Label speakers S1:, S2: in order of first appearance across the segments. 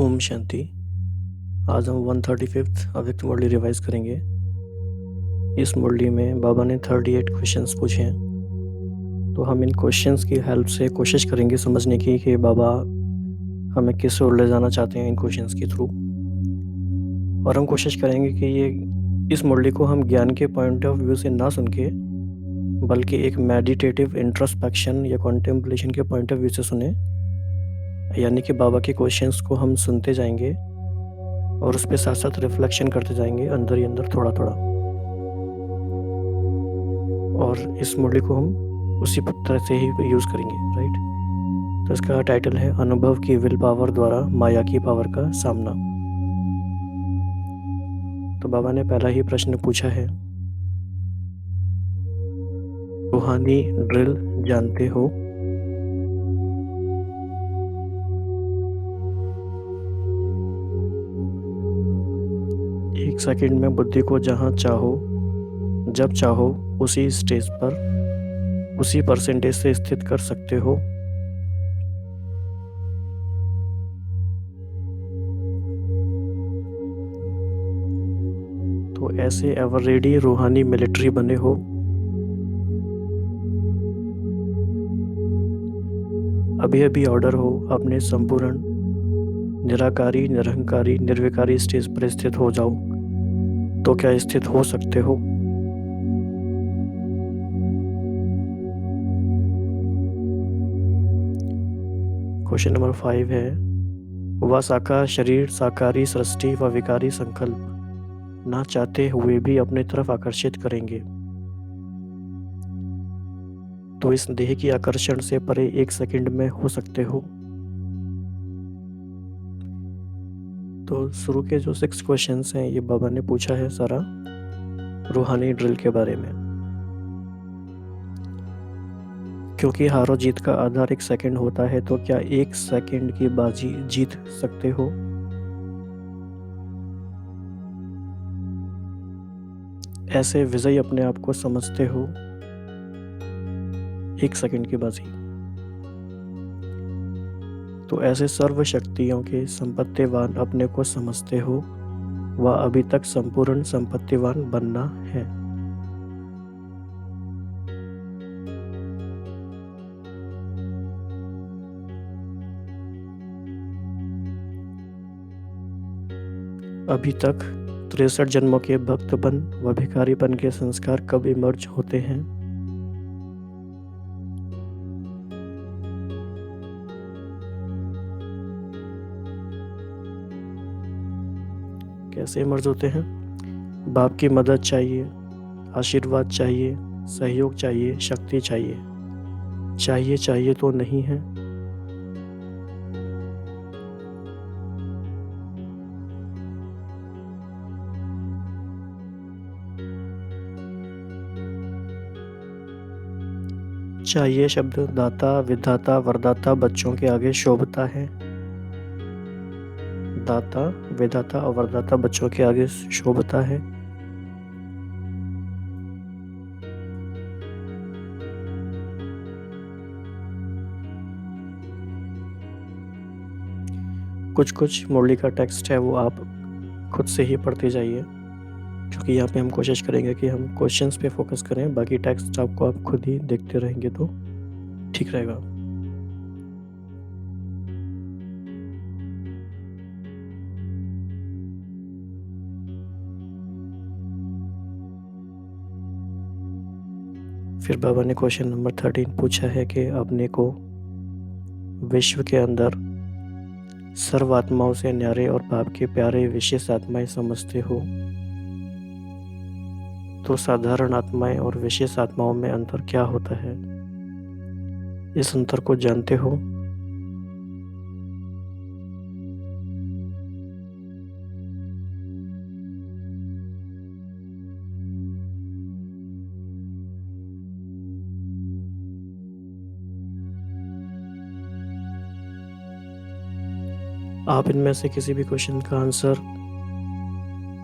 S1: ओम शांति। आज हम 135th अव्यक्त मुरली रिवाइज करेंगे। इस मुरली में बाबा ने 38 क्वेश्चंस पूछे हैं, तो हम इन क्वेश्चंस की हेल्प से कोशिश करेंगे समझने की कि बाबा हमें किस ओर ले जाना चाहते हैं इन क्वेश्चंस के थ्रू। और हम कोशिश करेंगे कि इस मुरली को हम ज्ञान के पॉइंट ऑफ व्यू से ना सुन के बल्कि एक मेडिटेटिव इंट्रोस्पेक्शन या कॉन्टेम्पलेशन के पॉइंट ऑफ व्यू से सुने, यानी कि बाबा के क्वेश्चंस को हम सुनते जाएंगे और उस पर साथ साथ रिफ्लेक्शन करते जाएंगे अंदर ही अंदर थोड़ा थोड़ा। और इस मुरली को हम उसी तरह से ही यूज़ करेंगे, राइट। तो इसका टाइटल है अनुभव की विल पावर द्वारा माया की पावर का सामना। तो बाबा ने पहला ही प्रश्न पूछा है, रूहानी ड्रिल जानते हो? एक सेकंड में बुद्धि को जहाँ चाहो जब चाहो उसी स्टेज पर उसी परसेंटेज से स्थित कर सकते हो। तो ऐसे एवर रेडी रूहानी मिलिट्री बने हो। अभी अभी ऑर्डर हो अपने संपूर्ण निराकारी निरहंकारी निर्विकारी स्टेज पर स्थित हो जाओ। तो क्या स्थित हो सकते हो? क्वेश्चन नंबर 5 है, वह साकार शरीर साकारी सृष्टि व विकारी संकल्प ना चाहते हुए भी अपने तरफ आकर्षित करेंगे, तो इस देह की आकर्षण से परे एक सेकंड में हो सकते हो। तो शुरू के जो 6 क्वेश्चंस हैं ये बाबा ने पूछा है सारा रूहानी ड्रिल के बारे में। क्योंकि हारो जीत का आधार एक सेकंड होता है, तो क्या एक सेकंड की बाजी जीत सकते हो? ऐसे विजयी अपने आप को समझते हो? एक सेकंड की बाजी। तो ऐसे सर्व शक्तियों के संपत्तिवान अपने को समझते हो? वह अभी तक संपूर्ण संपत्तिवान बनना है। अभी तक 63 जन्मों के भक्तपन व भिखारीपन के संस्कार कब इमर्ज होते हैं? कैसे इमर्ज होते हैं? बाप की मदद चाहिए, आशीर्वाद चाहिए, सहयोग चाहिए, शक्ति चाहिए। चाहिए चाहिए तो नहीं है। चाहिए शब्द दाता विधाता वरदाता बच्चों के आगे शोभता है। दाता विधाता और वरदाता बच्चों के आगे शोभता है। कुछ कुछ मुरली का टेक्स्ट है वो आप खुद से ही पढ़ते जाइए, क्योंकि यहाँ पे हम कोशिश करेंगे कि हम क्वेश्चंस पे फोकस करें, बाकी टेक्स्ट आपको आप खुद ही देखते रहेंगे तो ठीक रहेगा। फिर बाबा ने क्वेश्चन नंबर 13 पूछा है कि अपने को विश्व के अंदर सर्व आत्माओं से न्यारे और बाप के प्यारे विशेष आत्माएं समझते हो? तो साधारण आत्माएं और विशेष आत्माओं में अंतर क्या होता है? इस अंतर को जानते हो? आप इनमें से किसी भी क्वेश्चन का आंसर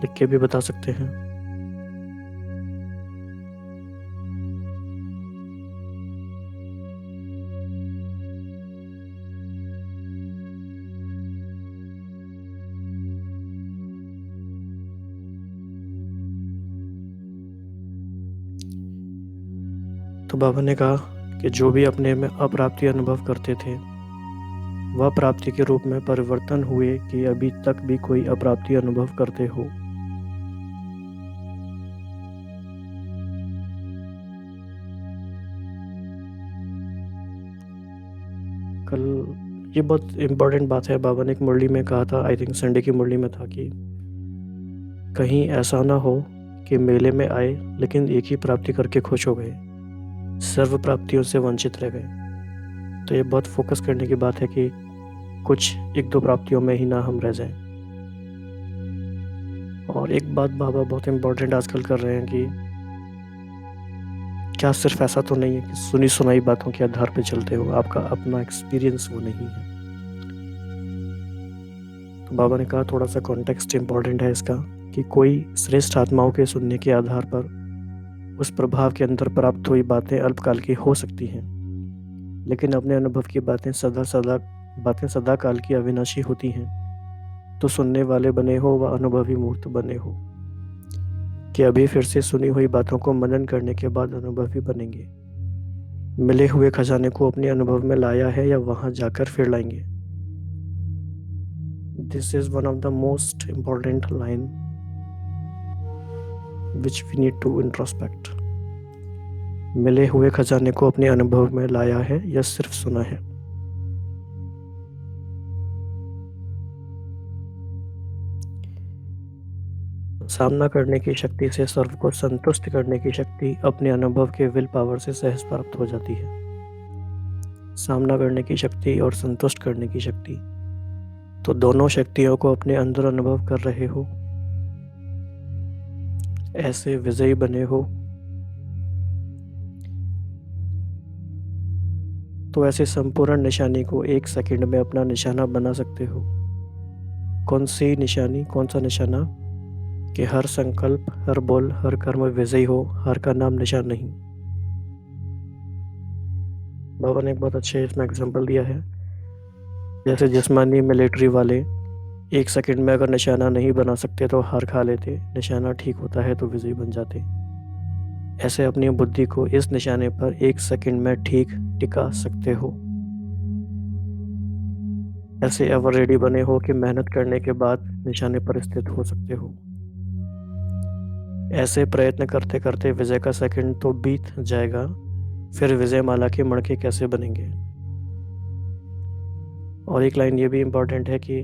S1: लिख के भी बता सकते हैं। तो बाबा ने कहा कि जो भी अपने में अप्राप्ति अनुभव करते थे वह प्राप्ति के रूप में परिवर्तन हुए कि अभी तक भी कोई अप्राप्ति अनुभव करते हो। कल ये बहुत इम्पोर्टेंट बात है, बाबा ने एक मुरली में कहा था, आई थिंक संडे की मुरली में था, कि कहीं ऐसा ना हो कि मेले में आए लेकिन एक ही प्राप्ति करके खुश हो गए, सर्व प्राप्तियों से वंचित रह गए। तो ये बहुत फोकस करने की बात है कि कुछ एक दो प्राप्तियों में ही ना हम रह जाएं। और एक बात बाबा बहुत इम्पोर्टेंट आजकल कर रहे हैं कि क्या सिर्फ ऐसा तो नहीं है कि सुनी सुनाई बातों के आधार पर चलते हो, आपका अपना एक्सपीरियंस वो नहीं है। तो बाबा ने कहा थोड़ा सा कॉन्टेक्स्ट इम्पोर्टेंट है इसका, कि कोई श्रेष्ठ आत्माओं के सुनने के आधार पर उस प्रभाव के अंदर प्राप्त हुई बातें अल्पकाल की हो सकती हैं, लेकिन अपने अनुभव की बातें सदा काल की अविनाशी होती हैं। तो सुनने वाले बने हो व अनुभवी मूर्त बने हो, कि अभी फिर से सुनी हुई बातों को मनन करने के बाद अनुभवी बनेंगे। मिले हुए खजाने को अपने अनुभव में लाया है या वहां जाकर फिर लाएंगे। This is one of the most important line which we need to introspect. मिले हुए खजाने को अपने अनुभव में लाया है या सिर्फ सुना है। सामना करने की शक्ति से सर्व को संतुष्ट करने की शक्ति अपने अनुभव के विल पावर से सहज प्राप्त हो जाती है। सामना करने की शक्ति और संतुष्ट करने की शक्ति, तो दोनों शक्तियों को अपने अंदर अनुभव कर रहे हो, ऐसे विजयी बने हो। तो ऐसे संपूर्ण निशानी को एक सेकंड में अपना निशाना बना सकते हो। कौन सी निशानी, कौन सा निशाना? कि हर संकल्प, हर बोल, हर कर्म विजयी हो, हर का नाम निशान नहीं। बाबा ने एक बहुत अच्छे इसमें एग्जाम्पल दिया है, जैसे जिस्मानी मिलिट्री वाले एक सेकंड में अगर निशाना नहीं बना सकते तो हार खा लेते, निशाना ठीक होता है तो विजयी बन जाते। ऐसे अपनी बुद्धि को इस निशाने पर एक सेकंड में ठीक टिका सकते हो। ऐसे एवर रेडी बने हो कि मेहनत करने के बाद निशाने पर स्थित हो सकते हो। ऐसे प्रयत्न करते करते विजय का सेकंड तो बीत जाएगा, फिर विजय माला के मणके कैसे बनेंगे। और एक लाइन ये भी इम्पोर्टेंट है कि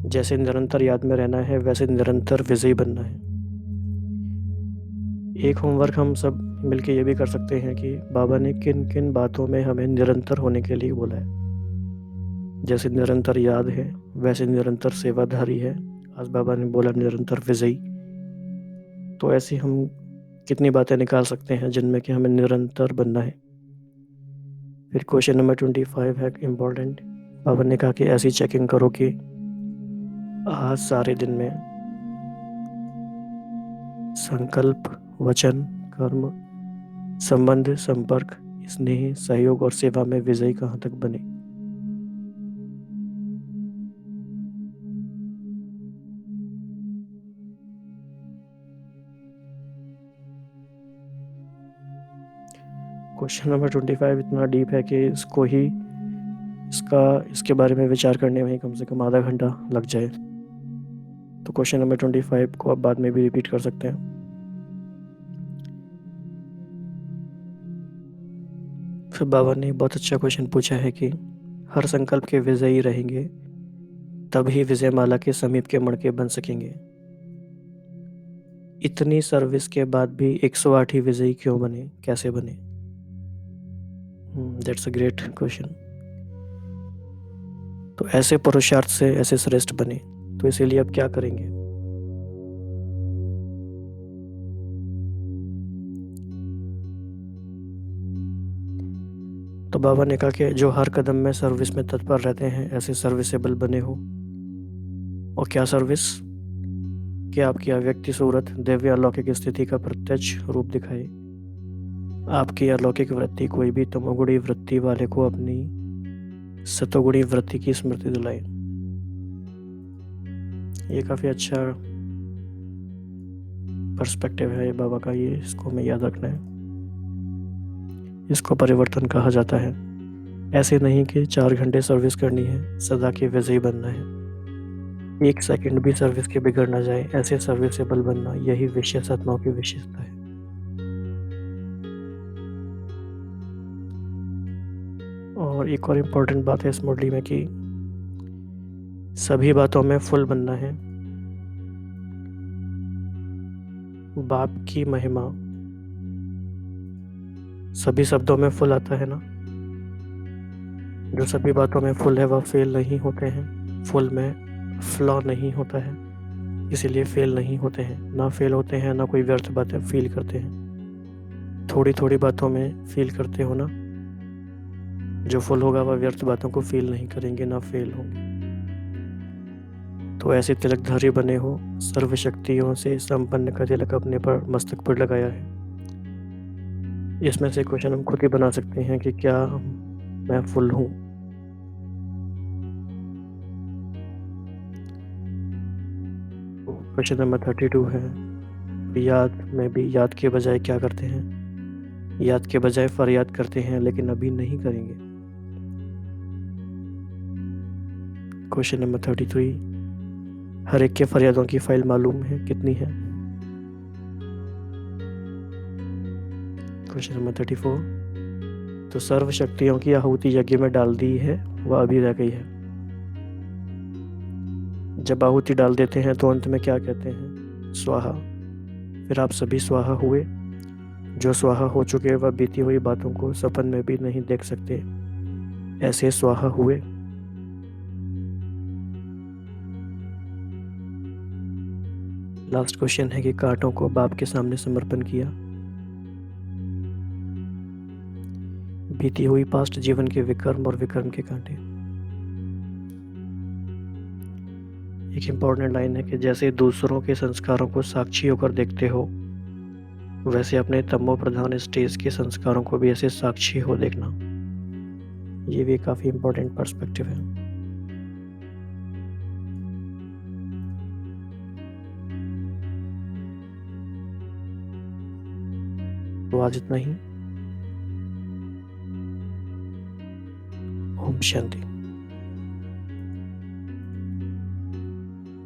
S1: जैसे निरंतर याद में रहना है वैसे निरंतर विजयी बनना है। एक होमवर्क हम सब मिलके ये भी कर सकते हैं कि बाबा ने किन किन बातों में हमें निरंतर होने के लिए बोला है। जैसे निरंतर याद है वैसे निरंतर सेवाधारी है, आज बाबा ने बोला निरंतर विजयी। तो ऐसी हम कितनी बातें निकाल सकते हैं जिनमें कि हमें निरंतर बनना है। फिर क्वेश्चन नंबर 25 है इम्पोर्टेंट। बाबा ने कहा कि ऐसी चेकिंग करो कि आज सारे दिन में संकल्प, वचन, कर्म, संबंध, संपर्क, स्नेह, सहयोग और सेवा में विजयी कहाँ तक बने। क्वेश्चन नंबर 25 इतना डीप है कि इसके बारे में विचार करने में ही कम से कम आधा घंटा लग जाए। तो क्वेश्चन नंबर 25 को आप बाद में भी रिपीट कर सकते हैं। फिर बाबा ने बहुत अच्छा क्वेश्चन पूछा है कि हर संकल्प के विजयी रहेंगे तभी विजय माला के समीप के मणके बन सकेंगे। इतनी सर्विस के बाद भी 108 ही विजयी क्यों बने, कैसे बने? That's a great question. तो ऐसे पुरुषार्थ से ऐसे श्रेष्ठ बने, तो इसीलिए अब क्या करेंगे? तो बाबा ने कहा कि जो हर कदम में सर्विस में तत्पर रहते हैं ऐसे सर्विसेबल बने हो। और क्या सर्विस? कि आपकी अव्यक्ति सूरत दिव्य अलौकिक स्थिति का प्रत्यक्ष रूप दिखाए। आपकी अलौकिक वृत्ति कोई भी तमोगुणी वृत्ति वाले को अपनी सतोगुणी वृत्ति की स्मृति दिलाए। ये काफ़ी अच्छा पर्सपेक्टिव है बाबा का, ये इसको हमें याद रखना है। इसको परिवर्तन कहा जाता है। ऐसे नहीं कि 4 घंटे सर्विस करनी है, सदा के वैसे ही बनना है। 1 सेकंड भी सर्विस के बिगड़ ना जाए, ऐसे सर्विसेबल बनना, यही विशेष आत्माओं की विशेषता है। और एक और इम्पोर्टेंट बात है इस मॉडल में कि सभी बातों में फुल बनना है। बाप की महिमा, सभी शब्दों में फुल आता है ना। जो सभी बातों में फुल है वह फेल नहीं होते हैं। फुल में फ्लॉ नहीं होता है, इसीलिए फेल नहीं होते हैं। ना फेल होते हैं, ना कोई व्यर्थ बातें फील करते हैं। थोड़ी थोड़ी बातों में फील करते हो ना। जो फुल होगा वह व्यर्थ बातों को फील नहीं करेंगे, ना फेल होंगे। तो ऐसे तिलकधारी बने हो, सर्वशक्तियों से संपन्न का तिलक अपने पर मस्तक पर लगाया है। इसमें से क्वेश्चन हम खुद ही बना सकते हैं कि क्या मैं फुल हूँ। क्वेश्चन नंबर 32 है, याद में भी याद के बजाय क्या करते हैं? याद के बजाय फरियाद करते हैं, लेकिन अभी नहीं करेंगे। क्वेश्चन नंबर 33, हर एक के फरियादों की फाइल मालूम है कितनी है? क्वेश्चन नंबर 34, तो सर्व शक्तियों की आहुति यज्ञ में डाल दी है, वह अभी रह गई है। जब आहुति डाल देते हैं तो अंत में क्या कहते हैं? स्वाहा। फिर आप सभी स्वाहा हुए। जो स्वाहा हो चुके वह बीती हुई बातों को सपन में भी नहीं देख सकते, ऐसे स्वाहा हुए। लास्ट क्वेश्चन है कि कांटों को बाप के सामने समर्पण किया। बीती हुई पास्ट जीवन के विकर्म और विकर्म के कांटे। एक इम्पोर्टेंट लाइन है कि जैसे दूसरों के संस्कारों को साक्षी होकर देखते हो, वैसे अपने तमो प्रधान स्टेज के संस्कारों को भी ऐसे साक्षी हो देखना। ये भी काफ़ी इम्पोर्टेंट पर्सपेक्टिव है। तो आज इतना ही। ओम शांति।